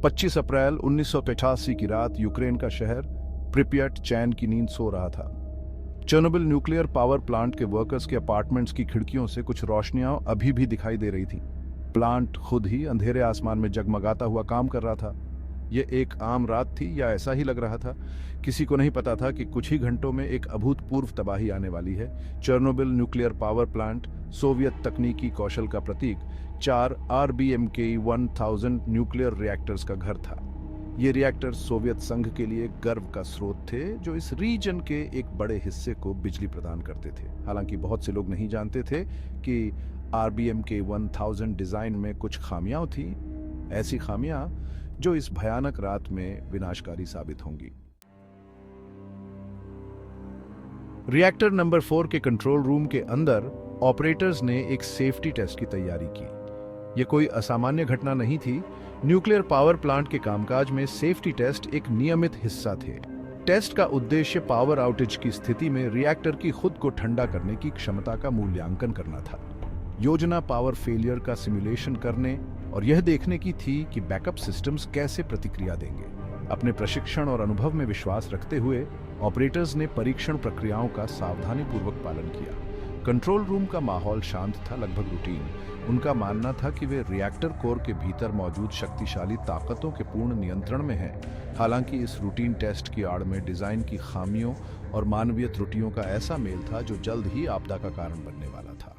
25 अप्रैल 1985 की रात यूक्रेन का शहर प्रिपियट चैन की नींद सो रहा था। चेर्नोबिल न्यूक्लियर पावर प्लांट के वर्कर्स के अपार्टमेंट्स की खिड़कियों से कुछ रोशनियां अभी भी दिखाई दे रही थीं। प्लांट खुद ही अंधेरे आसमान में जगमगाता हुआ काम कर रहा था। यह एक आम रात थी या ऐसा ही लग रहा था। किसी को नहीं पता था कि कुछ ही घंटों में एक अभूतपूर्व तबाही आने वाली है। Chernobyl nuclear power plant Soviet तकनीकी कौशल का प्रतीक 4 RBMK-1000 न्यूक्लियर रिएक्टर्स का घर था। ये रिएक्टर्स सोवियत संघ के लिए गर्व का स्रोत थे, जो इस रीजन के एक बड़े हिस्से को बिजली प्रदान करते थे। हालांकि बहुत से लोग नहीं जानते थे कि RBMK-1000 डिजाइन में कुछ खामियां थीं, ऐसी खामियां जो इस भयानक रात में विनाशकारी साबित होंगी। रिएक्टर नंबर 4 के कंट्रोल रूम के अंदर ऑपरेटर्स ने एक सेफ्टी टेस्ट की तैयारी की। यह कोई असामान्य घटना नहीं थी। न्यूक्लियर पावर प्लांट के कामकाज में सेफ्टी टेस्ट एक नियमित हिस्सा थे। टेस्ट का उद्देश्य पावर आउटेज की स्थिति में रिएक्टर की खुद को ठंडा करने की क्षमता का मूल्यांकन करना था। योजना पावर फेलियर का सिमुलेशन करने और यह देखने की थी कि बैकअप सिस्टम्स कैसे प्रतिक्रिया देंगे। अपने प्रशिक्षण और अनुभव में विश्वास रखते हुए ऑपरेटर्स ने परीक्षण प्रक्रियाओं का सावधानीपूर्वक पालन किया। कंट्रोल रूम का माहौल शांत था, लगभग रूटीन। उनका मानना था कि वे रिएक्टर कोर के भीतर मौजूद शक्तिशाली ताकतों के पूर्ण नियंत्रण में हैं। हालांकि इस रूटीन टेस्ट की आड़ में डिजाइन की खामियों और मानवीय त्रुटियों का ऐसा मेल था जो जल्द ही आपदा का कारण बनने वाला था।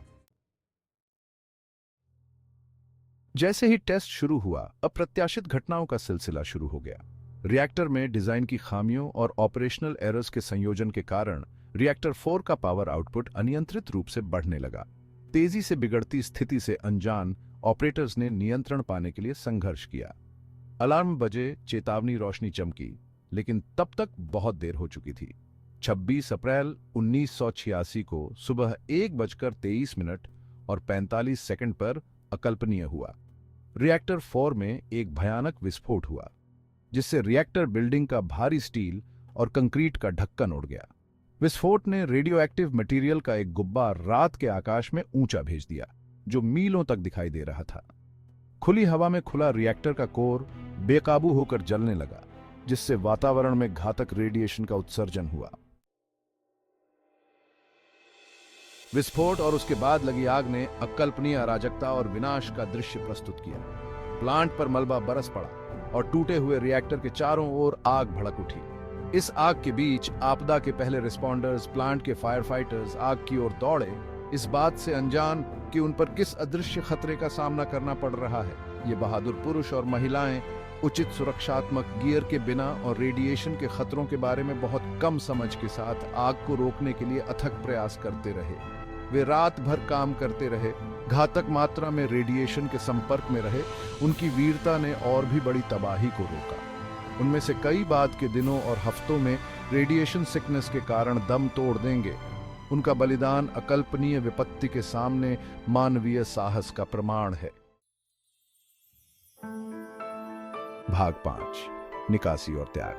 जैसे ही टेस्ट शुरू हुआ, अप्रत्याशित घटनाओं का सिलसिला शुरू हो गया। रिएक्टर में डिजाइन की खामियों और ऑपरेशनल एरर्स के संयोजन के कारण रिएक्टर 4 का पावर आउटपुट अनियंत्रित रूप से बढ़ने लगा। तेजी से बिगड़ती स्थिति से अनजान ऑपरेटर्स ने नियंत्रण पाने के लिए संघर्ष किया। अलार्म बजे, चेतावनी रोशनी चमकी, लेकिन तब तक बहुत देर हो चुकी थी। 26 अप्रैल 1986 को सुबह 1:23 और 45 सेकंड पर अकल्पनीय हुआ। रिएक्टर 4 में एक भयानक विस्फोट हुआ, जिससे रिएक्टर बिल्डिंग का भारी स्टील और कंक्रीट का ढक्कन उड़ गया। विस्फोट ने रेडियोएक्टिव मटेरियल का एक गुब्बार रात के आकाश में ऊंचा भेज दिया, जो मीलों तक दिखाई दे रहा था। खुली हवा में खुला रिएक्टर का कोर बेकाबू होकर जलने लगा, जिससे वातावरण में घातक रेडिएशन का उत्सर्जन हुआ। विस्फोट और उसके बाद लगी आग ने अकल्पनीय अराजकता और विनाश का दृश्य प्रस्तुत किया। प्लांट पर मलबा बरस पड़ा और टूटे हुए रिएक्टर के चारों ओर आग भड़क उठी। इस आग के बीच आपदा के पहले रिस्पॉन्डर्स, प्लांट के फायर फाइटर्स आग की ओर दौड़े, इस बात से अनजान कि उन पर किस अदृश्य खतरे का सामना करना पड़ रहा है। ये बहादुर पुरुष और महिलाएं उचित सुरक्षात्मक गियर के बिना और रेडिएशन के खतरों के बारे में बहुत कम समझ के साथ आग को रोकने के लिए अथक प्रयास करते रहे। वे रात भर काम करते रहे, घातक मात्रा में रेडिएशन के संपर्क में रहे। उनकी वीरता ने और भी बड़ी तबाही को रोका। उनमें से कई बाद के दिनों और हफ्तों में रेडिएशन सिकनेस के कारण दम तोड़ देंगे। उनका बलिदान अकल्पनीय विपत्ति के सामने मानवीय साहस का प्रमाण है। भाग 5, निकासी और त्याग।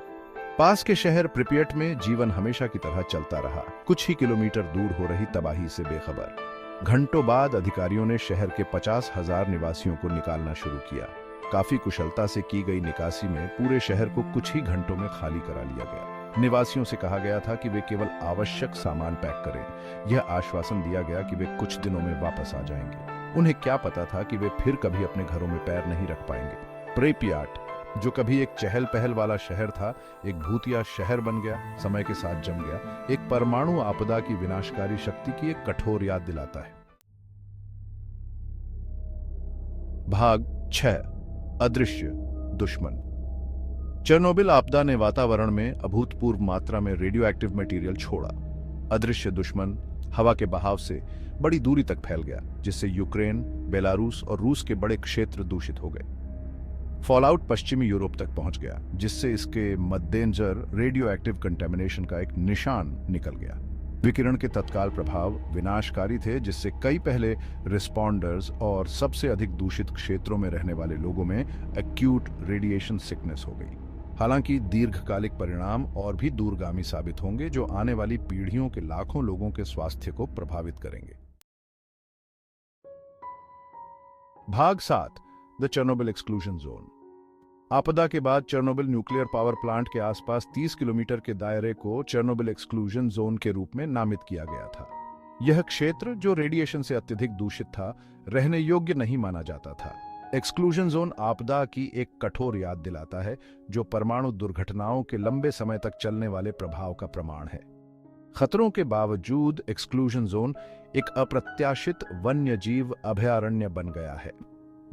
पास के शहर प्रिपियट में जीवन हमेशा की तरह चलता रहा, कुछ ही किलोमीटर दूर हो रही तबाही से बेखबर। घंटों बाद अधिकारियों ने शहर के 50,000 निवासियों को निकालना शुरू किया। काफी कुशलता से की गई निकासी में पूरे शहर को कुछ ही घंटों में खाली करा लिया गया। निवासियों से कहा गया था कि वे केवल आवश्यक सामान पैक करें। यह आश्वासन दिया गया कि वे कुछ दिनों में वापस आ जाएंगे। उन्हें क्या पता था कि वे फिर कभी अपने घरों में पैर नहीं रख पाएंगे। प्रिपियाट, जो कभी एक चहल पहल वाला शहर था, एक भूतिया शहर बन गया, समय के साथ जम गया। एक परमाणु आपदा की विनाशकारी शक्ति की एक कठोर याद दिलाता है। भाग 6, अदृश्य दुश्मन। चेर्नोबिल आपदा ने वातावरण में अभूतपूर्व मात्रा में रेडियोएक्टिव मटेरियल छोड़ा। अदृश्य दुश्मन हवा के बहाव से बड़ी दूरी तक फैल गया, जिससे यूक्रेन, बेलारूस और रूस के बड़े क्षेत्र दूषित हो गए। फॉलआउट पश्चिमी यूरोप तक पहुंच गया, जिससे इसके मद्देनजर रेडियोएक्टिव कंटेमिनेशन का एक निशान निकल गया। विकिरण के तत्काल प्रभाव विनाशकारी थे, जिससे कई पहले रिस्पॉन्डर्स और सबसे अधिक दूषित क्षेत्रों में रहने वाले लोगों में एक्यूट रेडिएशन सिकनेस हो गई। हालांकि दीर्घकालिक परिणाम और भी दूरगामी साबित होंगे, जो आने वाली पीढ़ियों के लाखों लोगों के स्वास्थ्य को प्रभावित करेंगे। भाग 7, द चेर्नोबिल एक्सक्लूजन जोन। आपदा के बाद चेर्नोबिल न्यूक्लियर पावर प्लांट के आसपास 30 किलोमीटर के दायरे को चेर्नोबिल एक्सक्लूजन जोन के रूप में नामित किया गया था। यह क्षेत्र, जो रेडिएशन से अत्यधिक दूषित था, रहने योग्य नहीं माना जाता था। एक्सक्लूजन जोन आपदा की एक कठोर याद दिलाता है, जो परमाणु दुर्घटनाओं के लंबे समय तक चलने वाले प्रभाव का प्रमाण है। खतरों के बावजूद एक्सक्लूजन जोन एक अप्रत्याशित वन्यजीव अभयारण्य बन गया है।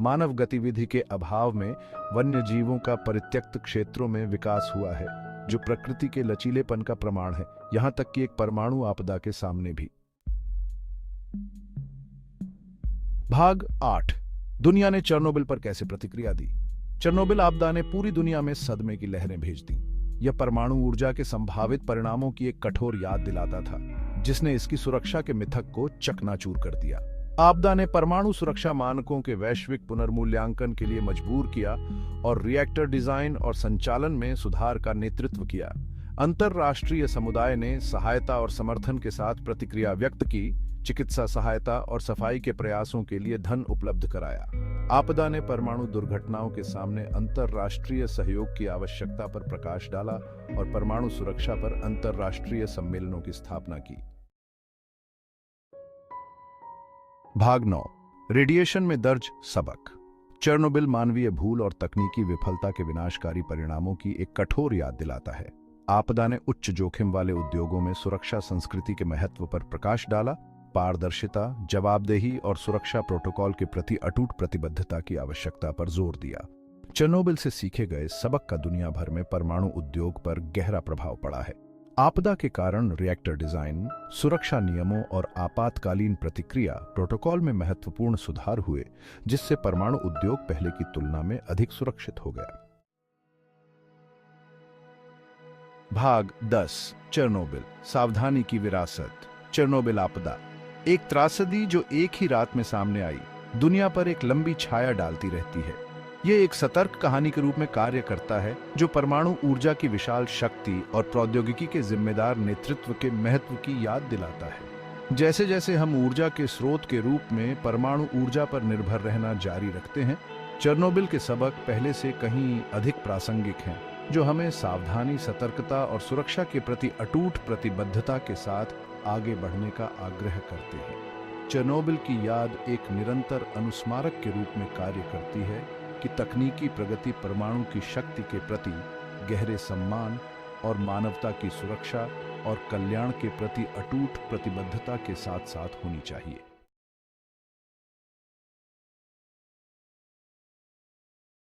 मानव गतिविधि के अभाव में वन्यजीवों का परित्यक्त क्षेत्रों में विकास हुआ है, जो प्रकृति के लचीलेपन का प्रमाण है, यहां तक कि एक परमाणु आपदा के सामने भी। भाग 8। दुनिया ने चेर्नोबिल पर कैसे प्रतिक्रिया दी। चेर्नोबिल आपदा ने पूरी दुनिया में सदमे की लहरें भेज दी। यह परमाणु ऊर्जा के संभावित परिणामों की एक कठोर याद दिलाता था, जिसने इसकी सुरक्षा के मिथक को चकनाचूर कर दिया। आपदा ने परमाणु सुरक्षा मानकों के वैश्विक पुनर्मूल्यांकन के लिए मजबूर किया और रिएक्टर डिजाइन और संचालन में सुधार का नेतृत्व किया। अंतरराष्ट्रीय समुदाय ने सहायता और समर्थन के साथ प्रतिक्रिया व्यक्त की, चिकित्सा सहायता और सफाई के प्रयासों के लिए धन उपलब्ध कराया। आपदा ने परमाणु दुर्घटनाओं के सामने अंतरराष्ट्रीय सहयोग की आवश्यकता पर प्रकाश डाला और परमाणु सुरक्षा पर अंतरराष्ट्रीय सम्मेलनों की स्थापना की। भाग 9। रेडिएशन में दर्ज सबक। चेर्नोबिल मानवीय भूल और तकनीकी विफलता के विनाशकारी परिणामों की एक कठोर याद दिलाता है। आपदा ने उच्च जोखिम वाले उद्योगों में सुरक्षा संस्कृति के महत्व पर प्रकाश डाला, पारदर्शिता, जवाबदेही और सुरक्षा प्रोटोकॉल के प्रति अटूट प्रतिबद्धता की आवश्यकता पर जोर दिया। चेर्नोबिल से सीखे गए सबक का दुनिया भर में परमाणु उद्योग पर गहरा प्रभाव पड़ा है। आपदा के कारण रिएक्टर डिजाइन, सुरक्षा नियमों और आपातकालीन प्रतिक्रिया प्रोटोकॉल में महत्वपूर्ण सुधार हुए, जिससे परमाणु उद्योग पहले की तुलना में अधिक सुरक्षित हो गया। भाग 10। चेर्नोबिल, सावधानी की विरासत। चेर्नोबिल आपदा एक त्रासदी जो एक ही रात में सामने आई, दुनिया पर एक लंबी छाया डालती रहती है। यह एक सतर्क कहानी के रूप में कार्य करता है, जो परमाणु ऊर्जा की विशाल शक्ति और प्रौद्योगिकी के जिम्मेदार नेतृत्व के महत्व की याद दिलाता है। जैसे जैसे हम ऊर्जा के स्रोत के रूप में परमाणु ऊर्जा पर निर्भर रहना जारी रखते हैं, चेर्नोबिल के सबक पहले से कहीं अधिक प्रासंगिक हैं, जो हमें सावधानी, सतर्कता और सुरक्षा के प्रति अटूट प्रतिबद्धता के साथ आगे बढ़ने का आग्रह करते हैं। चेर्नोबिल की याद एक निरंतर अनुस्मारक के रूप में कार्य करती है कि तकनीकी प्रगति परमाणु की शक्ति के प्रति गहरे सम्मान और मानवता की सुरक्षा और कल्याण के प्रति अटूट प्रतिबद्धता के साथ साथ होनी चाहिए।